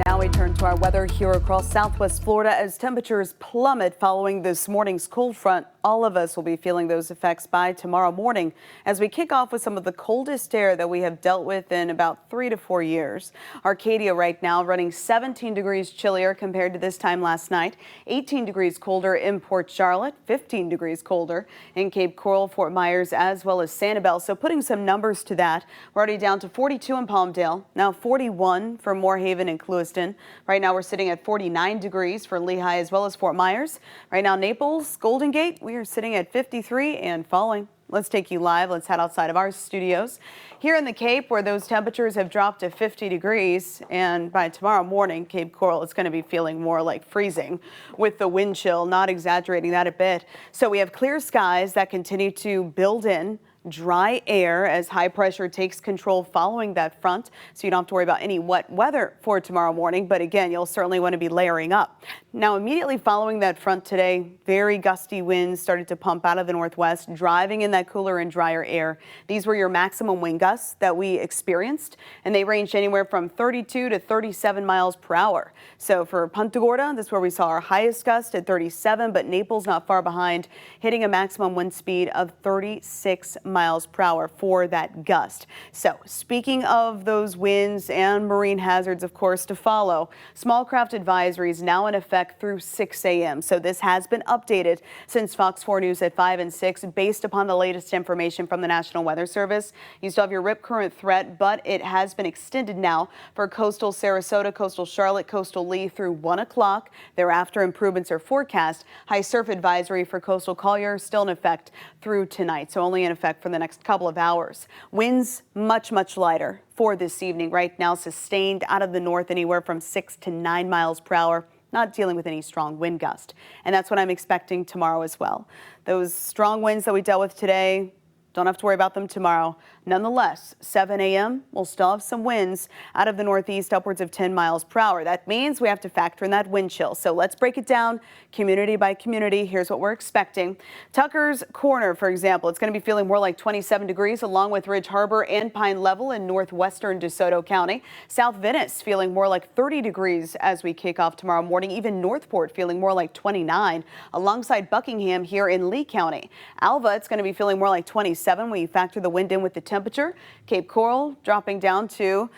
Now we turn to our weather here across southwest Florida as temperatures plummet following this morning's cold front. All of us will be feeling those effects by tomorrow morning as we kick off with some of the coldest air that we have dealt with in about 3 to 4 years. Arcadia right now running 17 degrees chillier compared to this time last night, 18 degrees colder in Port Charlotte, 15 degrees colder in Cape Coral, Fort Myers, as well as Sanibel. So putting some numbers to that, we're already down to 42 in Palmdale, now 41 for Moorhaven and Clewiston. Right now we're sitting at 49 degrees for Lehigh as well as Fort Myers. Right now Naples, Golden Gate, we are sitting at 53 and falling. Let's take you live. Let's head outside of our studios here in the Cape where those temperatures have dropped to 50 degrees. And by tomorrow morning, Cape Coral, it's going to be feeling more like freezing with the wind chill, not exaggerating that a bit. So we have clear skies that continue to build in. Dry air as high pressure takes control following that front, so you don't have to worry about any wet weather for tomorrow morning. But again, you'll certainly want to be layering up. Now, immediately following that front today, very gusty winds started to pump out of the northwest, driving in that cooler and drier air. These were your maximum wind gusts that we experienced, and they ranged anywhere from 32 to 37 miles per hour. So for Punta Gorda, this is where we saw our highest gust at 37, but Naples not far behind, hitting a maximum wind speed of 36 miles per hour for that gust. So speaking of those winds and marine hazards, of course, to follow, small craft advisories now in effect through 6 a.m. So this has been updated since Fox 4 News at 5 and 6 based upon the latest information from the National Weather Service. You still have your rip current threat, but it has been extended now for coastal Sarasota, coastal Charlotte, coastal Lee through 1 o'clock. Thereafter, improvements are forecast. High surf advisory for coastal Collier still in effect through tonight, so only in effect for the next couple of hours. Winds much lighter for this evening. Right now sustained out of the north anywhere from 6 to 9 miles per hour. Not dealing with any strong wind gust. And that's what I'm expecting tomorrow as well. Those strong winds that we dealt with today, don't have to worry about them tomorrow. Nonetheless, 7 a.m. we'll still have some winds out of the northeast upwards of 10 miles per hour. That means we have to factor in that wind chill. So let's break it down community by community. Here's what we're expecting. Tucker's Corner, for example, it's going to be feeling more like 27 degrees along with Ridge Harbor and Pine Level in northwestern DeSoto County. South Venice feeling more like 30 degrees as we kick off tomorrow morning. Even Northport feeling more like 29 alongside Buckingham here in Lee County. Alva, it's going to be feeling more like 27 when you factor the wind in with the temperature. Cape Coral dropping down to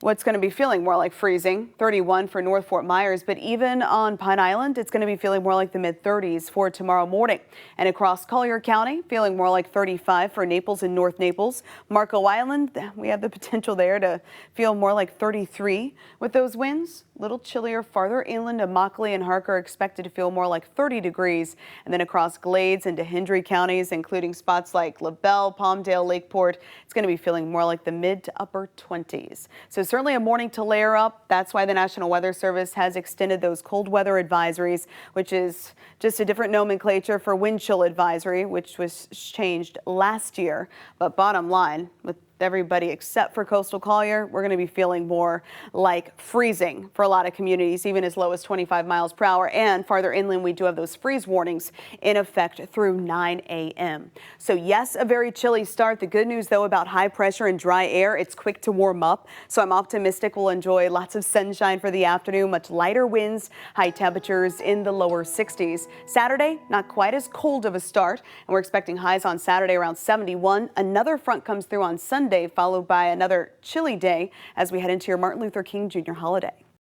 what's going to be feeling more like freezing, 31 for North Fort Myers, but even on Pine Island, it's going to be feeling more like the mid-30s for tomorrow morning. And across Collier County, feeling more like 35 for Naples and North Naples. Marco Island, we have the potential there to feel more like 33 with those winds. Little chillier farther inland. Immokalee and Harker are expected to feel more like 30 degrees. And then across Glades into Hendry counties, including spots like LaBelle, Palmdale, Lakeport, it's going to be feeling more like the mid to upper 20s. So certainly a morning to layer up. That's why the National Weather Service has extended those cold weather advisories, which is just a different nomenclature for wind chill advisory, which was changed last year. But bottom line, with everybody except for coastal Collier, we're going to be feeling more like freezing for a lot of communities, even as low as 25 miles per hour. And farther inland, we do have those freeze warnings in effect through 9 a.m. So yes, a very chilly start. The good news, though, about high pressure and dry air, it's quick to warm up. So I'm optimistic we'll enjoy lots of sunshine for the afternoon, much lighter winds, high temperatures in the lower 60s. Saturday, not quite as cold of a start, and we're expecting highs on Saturday around 71. Another front comes through on Sunday, followed by another chilly day as we head into your Martin Luther King Jr. holiday.